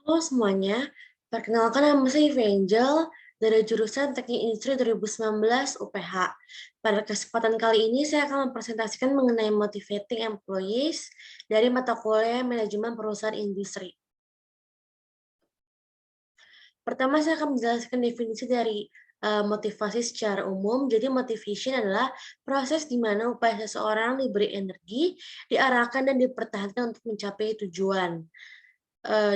Halo semuanya, perkenalkan nama saya Evangelina dari jurusan Teknik Industri 2019 UPH. Pada kesempatan kali ini saya akan mempresentasikan mengenai motivating employees dari mata kuliah manajemen perusahaan industri. Pertama saya akan menjelaskan definisi dari motivasi secara umum. Jadi motivation adalah proses di mana upaya seseorang diberi energi, diarahkan dan dipertahankan untuk mencapai tujuan.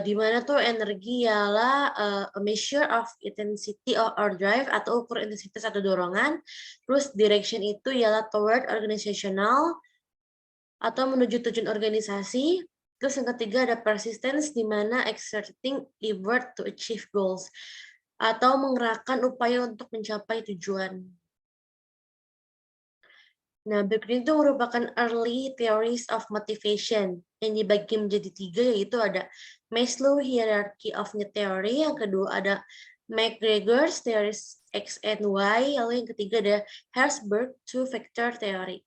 Di mana tuh energi ialah a measure of intensity or drive atau ukur intensitas atau dorongan. Terus direction itu ialah toward organizational atau menuju tujuan organisasi. Terus yang ketiga ada persistence di mana exerting effort to achieve goals atau mengerahkan upaya untuk mencapai tujuan. Nah, berikut itu merupakan early theories of motivation yang dibagi menjadi 3, yaitu ada Maslow Hierarchy of Need Theory, yang kedua ada McGregor's Theories X and Y, lalu yang ketiga ada Herzberg Two-Factor Theory.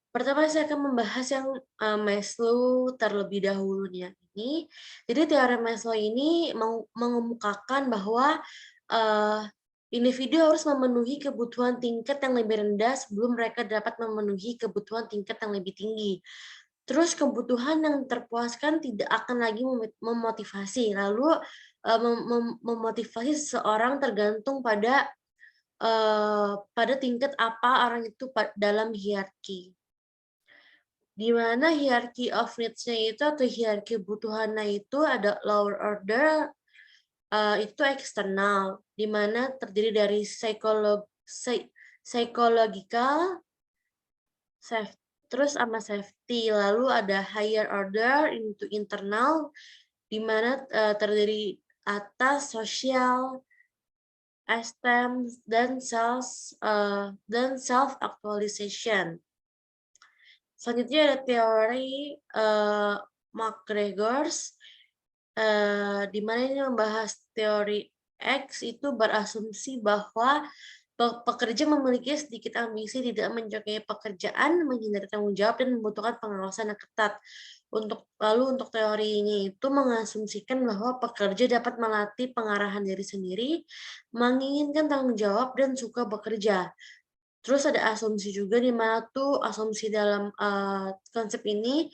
Pertama saya akan membahas yang Maslow terlebih dahulu ini. Jadi teori Maslow ini mengemukakan bahwa individu harus memenuhi kebutuhan tingkat yang lebih rendah sebelum mereka dapat memenuhi kebutuhan tingkat yang lebih tinggi. Terus kebutuhan yang terpuaskan tidak akan lagi memotivasi. Lalu memotivasi seseorang tergantung pada tingkat apa orang itu dalam hierarki. Di mana hierarchy of needs-nya itu atau hierarki kebutuhannya itu ada lower order, itu eksternal, di mana terdiri dari psychological, terus sama safety. Lalu ada higher order into internal, di mana terdiri atas social, esteem, dan self actualization. Selanjutnya ada teori McGregor's, di mana ini membahas teori X itu berasumsi bahwa pekerja memiliki sedikit ambisi, tidak menyukai pekerjaan, menghindari tanggung jawab, dan membutuhkan pengawasan yang ketat. Lalu untuk teori ini itu mengasumsikan bahwa pekerja dapat melatih pengarahan diri sendiri, menginginkan tanggung jawab, dan suka bekerja. Terus ada asumsi juga di mana tuh asumsi dalam konsep ini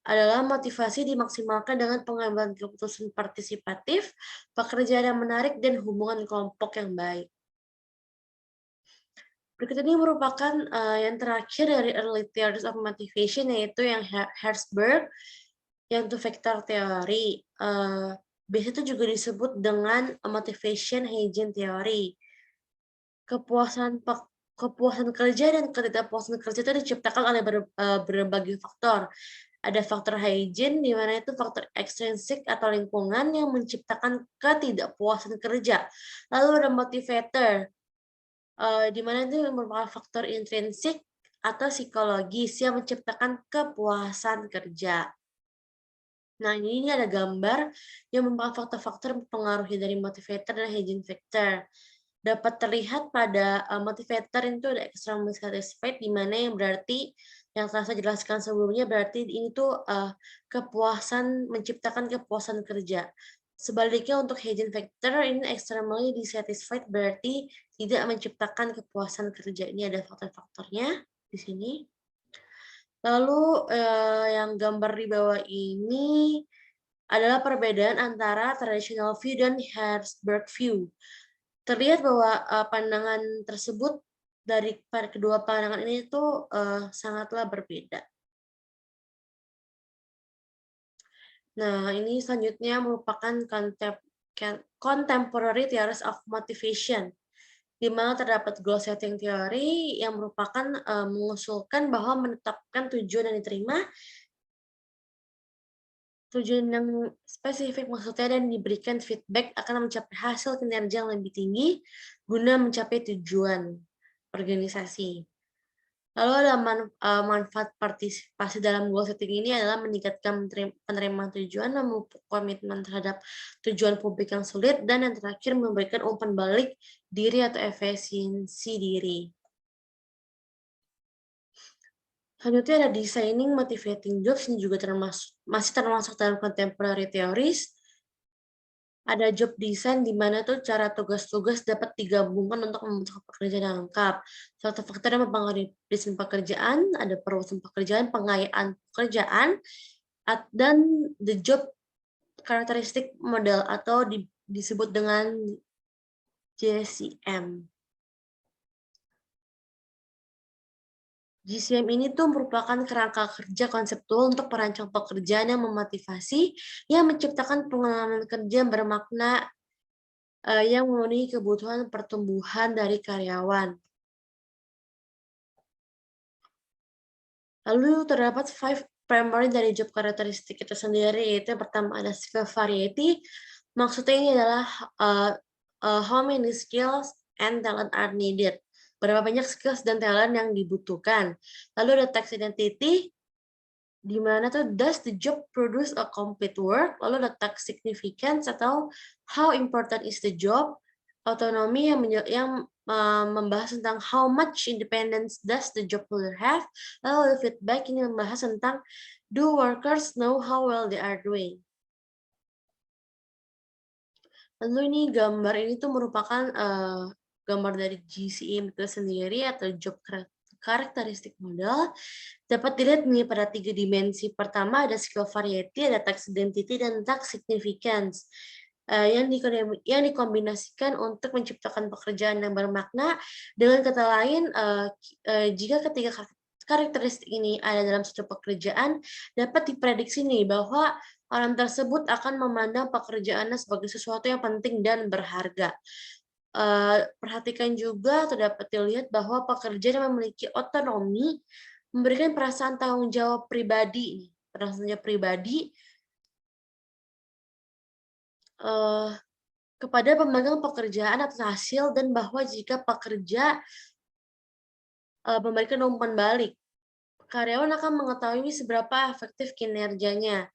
adalah motivasi dimaksimalkan dengan pengambilan keputusan partisipatif, pekerjaan yang menarik, dan hubungan kelompok yang baik. Berikut ini merupakan yang terakhir dari early theories of motivation, yaitu yang Herzberg, yang two-factor theory. Biasanya itu juga disebut dengan motivation hygiene theory. Kepuasan kerja dan ketidakpuasan kerja itu diciptakan oleh berbagai faktor. Ada faktor hygiene, di mana itu faktor ekstrinsik atau lingkungan yang menciptakan ketidakpuasan kerja. Lalu ada motivator, di mana itu merupakan faktor intrinsik atau psikologis yang menciptakan kepuasan kerja. Nah, ini ada gambar yang merupakan faktor-faktor mempengaruhi dari motivator dan hygiene factor. Dapat terlihat pada motivator itu ada extremely satisfied, di mana yang berarti yang telah saya jelaskan sebelumnya berarti ini tuh kepuasan, menciptakan kepuasan kerja. Sebaliknya untuk hygiene factor ini extremely dissatisfied, berarti tidak menciptakan kepuasan kerja. Ini ada faktor-faktornya di sini. Lalu yang gambar di bawah ini adalah perbedaan antara traditional view dan Herzberg view. Terlihat bahwa pandangan tersebut dari kedua pandangan ini itu sangatlah berbeda. Nah, ini selanjutnya merupakan contemporary theories of motivation, di mana terdapat goal setting theory yang merupakan mengusulkan bahwa menetapkan tujuan yang diterima, tujuan yang spesifik maksudnya, dan diberikan feedback akan mencapai hasil kinerja yang lebih tinggi guna mencapai tujuan organisasi. Lalu ada manfaat partisipasi dalam goal setting ini adalah meningkatkan penerimaan tujuan, memupuk komitmen terhadap tujuan publik yang sulit, dan yang terakhir memberikan umpan balik diri atau efisiensi diri. Selanjutnya ada designing motivating jobs, ini juga masih termasuk dalam contemporary theories. Ada job design di mana tuh cara tugas-tugas dapat digabungkan untuk membentuk pekerjaan yang lengkap. Suatu faktor yang mempengaruhi desain pekerjaan, ada perluasan pekerjaan, pengayaan pekerjaan, dan the job characteristic model atau disebut dengan JCM. GCM ini tuh merupakan kerangka kerja konseptual untuk perancang pekerjaan yang memotivasi, yang menciptakan pengalaman kerja yang bermakna, yang memenuhi kebutuhan pertumbuhan dari karyawan. Lalu terdapat 5 primary dari job karakteristik itu sendiri, yaitu yang pertama ada skill variety. Maksudnya ini adalah how many skills and talent are needed. Berapa banyak skills dan talent yang dibutuhkan. Lalu ada task identity, di mana tuh does the job produce a complete work. Lalu ada task significance atau how important is the job. Autonomy yang membahas tentang how much independence does the job holder have. Lalu feedback ini membahas tentang do workers know how well they are doing. Lalu ini gambar ini tuh merupakan gambar dari GCM itu sendiri atau job characteristic model. Dapat dilihat nih pada 3 dimensi. Pertama ada skill variety, ada task identity, dan task significance. Yang dikombinasikan untuk menciptakan pekerjaan yang bermakna. Dengan kata lain, jika ketiga karakteristik ini ada dalam satu pekerjaan, dapat diprediksi nih bahwa orang tersebut akan memandang pekerjaannya sebagai sesuatu yang penting dan berharga. Perhatikan juga atau dapat dilihat bahwa pekerja yang memiliki otonomi memberikan perasaan tanggung jawab pribadi, kepada pemegang pekerjaan atas hasil, dan bahwa jika pekerja memberikan umpan balik, karyawan akan mengetahui seberapa efektif kinerjanya.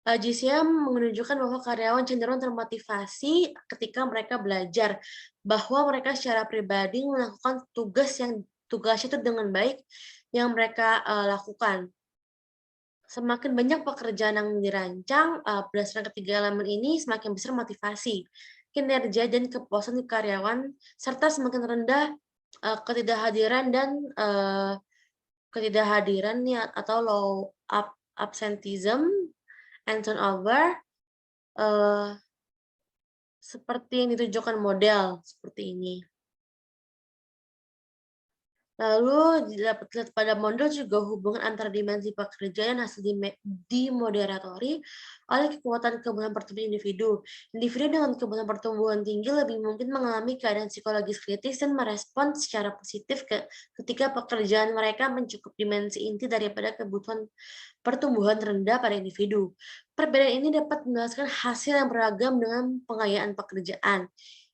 GCM menunjukkan bahwa karyawan cenderung termotivasi ketika mereka belajar, bahwa mereka secara pribadi melakukan tugasnya itu dengan baik yang mereka lakukan. Semakin banyak pekerjaan yang dirancang, berdasarkan ketiga elemen ini, semakin besar motivasi, kinerja, dan kepuasan karyawan, serta semakin rendah ketidakhadiran atau low absenteeism and turnover, seperti yang ditunjukkan model seperti ini. Lalu dapat dilihat pada model juga hubungan antara dimensi pekerjaan dan hasil dimoderatori oleh kekuatan kebutuhan pertumbuhan individu. Individu dengan kebutuhan pertumbuhan tinggi lebih mungkin mengalami keadaan psikologis kritis dan merespons secara positif ketika pekerjaan mereka mencukup dimensi inti daripada kebutuhan pertumbuhan rendah pada individu. Perbedaan ini dapat menjelaskan hasil yang beragam dengan pengayaan pekerjaan.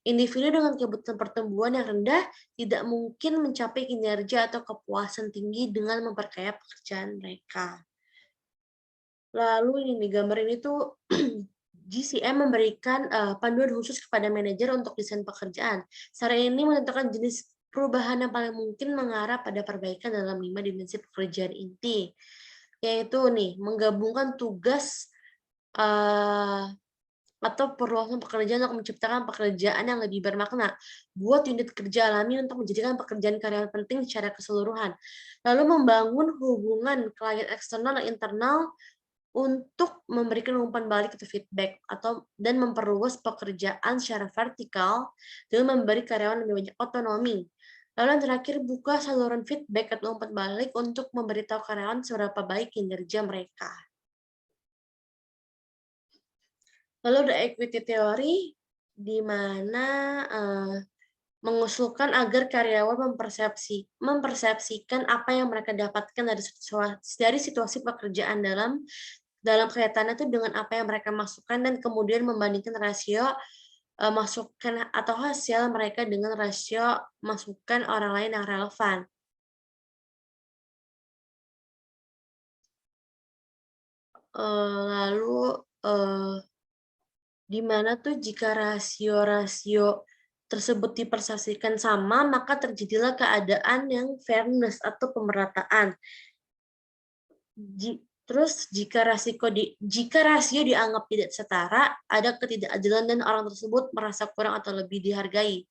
Individu dengan kebutuhan pertumbuhan yang rendah tidak mungkin mencapai kinerja atau kepuasan tinggi dengan memperkaya pekerjaan mereka. Lalu ini gambar ini tuh GCM memberikan panduan khusus kepada manajer untuk desain pekerjaan. Cara ini menentukan jenis perubahan yang paling mungkin mengarah pada perbaikan dalam 5 dimensi pekerjaan inti, yaitu nih menggabungkan tugas atau perluasan pekerjaan untuk menciptakan pekerjaan yang lebih bermakna, buat unit kerja alami untuk menjadikan pekerjaan karyawan penting secara keseluruhan, lalu membangun hubungan klien eksternal dan internal untuk memberikan umpan balik atau feedback, dan memperluas pekerjaan secara vertikal dengan memberi karyawan lebih banyak otonomi. Lalu yang terakhir, buka saluran feedback atau umpan balik untuk memberitahu karyawan seberapa baik kinerja mereka. Lalu ada equity theory, di mana mengusulkan agar karyawan mempersepsikan apa yang mereka dapatkan dari situasi pekerjaan dalam kaitannya itu dengan apa yang mereka masukkan, dan kemudian membandingkan rasio masukan atau hasil mereka dengan rasio masukan orang lain yang relevan. Lalu di mana tuh jika rasio-rasio tersebut dipersepsikan sama, maka terjadilah keadaan yang fairness atau pemerataan. Terus jika rasio dianggap tidak setara, ada ketidakadilan dan orang tersebut merasa kurang atau lebih dihargai.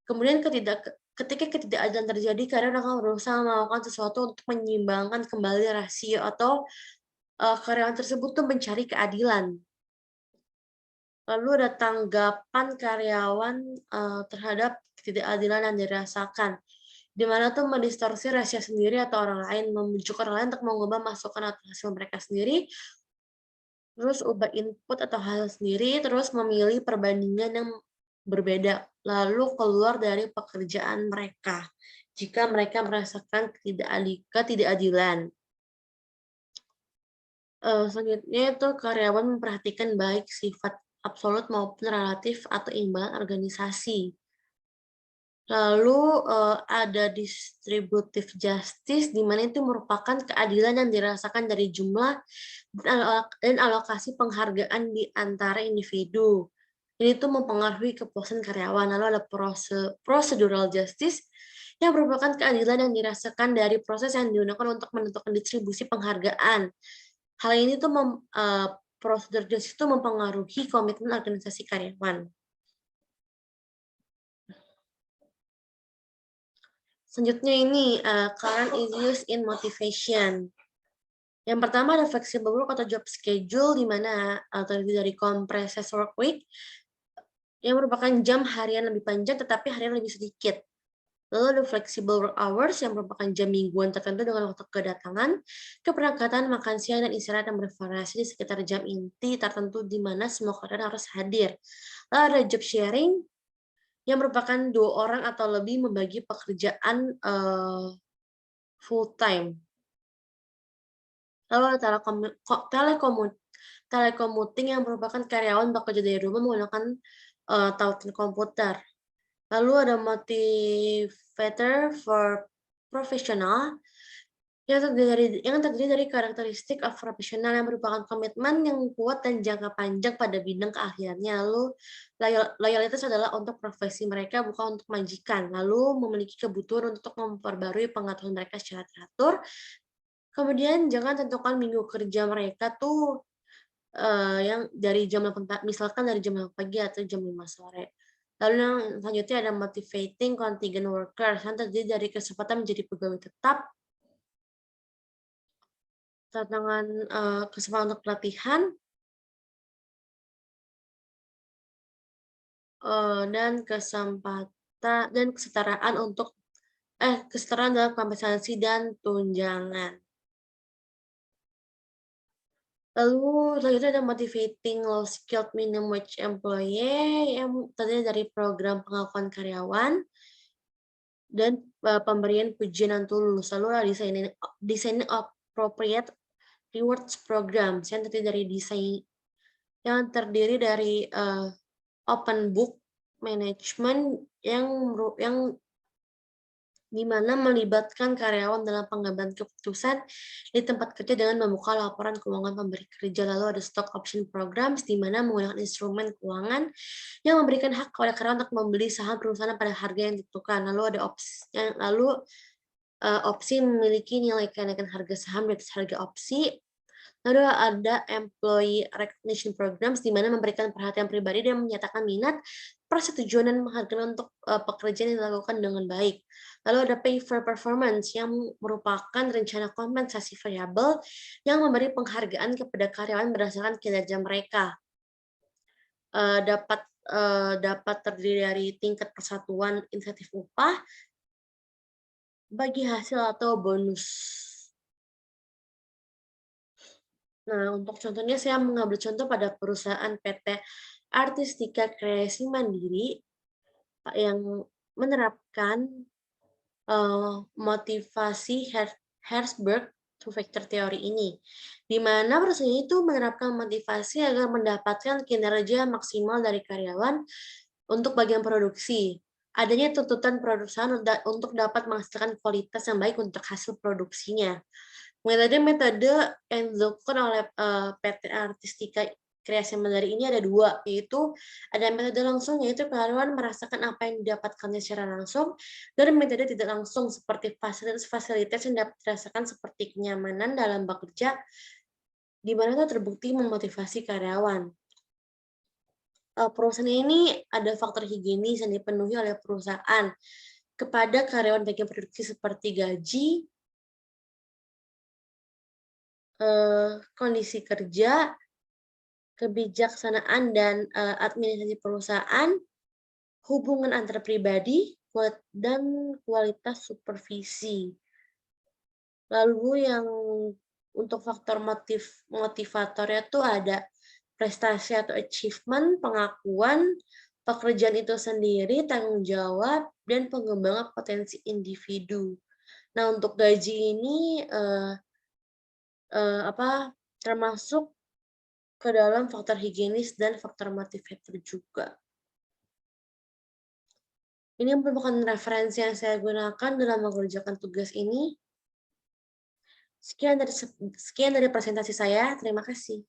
Kemudian ketika ketidakadilan terjadi, karyawan akan berusaha melakukan sesuatu untuk menyeimbangkan kembali rasio atau karyawan tersebut tuh mencari keadilan. Lalu ada tanggapan karyawan terhadap ketidakadilan yang dirasakan, di mana tuh mendistorsi rasio sendiri atau orang lain, membujuk orang lain untuk mengubah masukan atau hasil mereka sendiri, terus ubah input atau hasil sendiri, terus memilih perbandingan yang berbeda, lalu keluar dari pekerjaan mereka jika mereka merasakan ketidakadilan. Selanjutnya itu karyawan memperhatikan baik sifat absolut maupun relatif atau imbalan organisasi. Lalu ada distributive justice, di mana itu merupakan keadilan yang dirasakan dari jumlah dan alokasi penghargaan di antara individu. Ini tuh mempengaruhi kepuasan karyawan. Lalu ada procedural justice, yang merupakan keadilan yang dirasakan dari proses yang digunakan untuk menentukan distribusi penghargaan. Hal ini tuh prosedur justice itu mempengaruhi komitmen organisasi karyawan. Selanjutnya ini current issues in motivation. Yang pertama ada flexible work atau job schedule, di mana terdiri dari compressed work week, yang merupakan jam harian lebih panjang tetapi harian lebih sedikit. Lalu ada flexible work hours, yang merupakan jam mingguan tertentu dengan waktu kedatangan, keberangkatan, makan siang, dan istirahat yang bervariasi di sekitar jam inti tertentu di mana semua karyawan harus hadir. Lalu ada job sharing, yang merupakan 2 orang atau lebih membagi pekerjaan full time. Lalu ada telecommuting, yang merupakan karyawan bekerja dari rumah menggunakan telepon komputer. Lalu ada motivator for professional, yang terdiri dari karakteristik of professional, yang merupakan komitmen yang kuat dan jangka panjang pada bidang keahliannya. Lalu loyalitas adalah untuk profesi mereka, bukan untuk majikan. Lalu memiliki kebutuhan untuk memperbarui pengetahuan mereka secara teratur. Kemudian jangan tentukan minggu kerja mereka tuh yang dari jam 8 misalkan dari jam 8 pagi atau jam 5 sore. Lalu yang selanjutnya ada motivating contingent workers, yang terdiri dari kesempatan menjadi pegawai tetap, tantangan kesempatan untuk pelatihan, dan kesetaraan untuk kesetaraan dalam kompensasi dan tunjangan. Lalu selanjutnya ada motivating low skilled minimum wage employee, yang terdiri dari program pengakuan karyawan dan pemberian pujian yang tulus. Lalu ada designing appropriate rewards programs, yang terdiri dari open book management, yang di mana melibatkan karyawan dalam pengambilan keputusan di tempat kerja dengan membuka laporan keuangan pemberi kerja. Lalu ada stock option programs, di mana menggunakan instrumen keuangan yang memberikan hak kepada karyawan untuk membeli saham perusahaan pada harga yang ditentukan. Lalu ada opsi memiliki nilai kenaikan harga saham di atas harga opsi. Lalu ada employee recognition programs, di mana memberikan perhatian pribadi dan menyatakan minat, persetujuan, dan penghargaan untuk pekerjaan yang dilakukan dengan baik. Lalu ada pay for performance, yang merupakan rencana kompensasi variabel yang memberi penghargaan kepada karyawan berdasarkan kinerja mereka. Dapat terdiri dari tingkat persatuan insentif upah, bagi hasil, atau bonus. Nah, untuk contohnya saya mengambil contoh pada perusahaan PT Artistika Kreasi Mandiri yang menerapkan motivasi Herzberg two-factor theory ini, di mana perusahaan itu menerapkan motivasi agar mendapatkan kinerja maksimal dari karyawan untuk bagian produksi. Adanya tuntutan perusahaan untuk dapat menghasilkan kualitas yang baik untuk hasil produksinya. Metode yang dilakukan oleh PT Artistika kreasi dari ini ada 2, yaitu ada metode langsung, yaitu karyawan merasakan apa yang didapatkannya secara langsung, dan metode tidak langsung seperti fasilitas-fasilitas yang dapat dirasakan seperti kenyamanan dalam bekerja, di mana itu terbukti memotivasi karyawan. Perusahaan ini ada faktor higienis yang dipenuhi oleh perusahaan kepada karyawan bagian produksi seperti gaji, kondisi kerja, kebijaksanaan dan administrasi perusahaan, hubungan antar pribadi, dan kualitas supervisi. Lalu yang untuk faktor motivatornya tuh ada prestasi atau achievement, pengakuan, pekerjaan itu sendiri, tanggung jawab, dan pengembangan potensi individu. Nah, untuk gaji ini termasuk ke dalam faktor higienis dan faktor motivator juga. Ini merupakan referensi yang saya gunakan dalam mengerjakan tugas ini. Sekian dari presentasi saya. Terima kasih.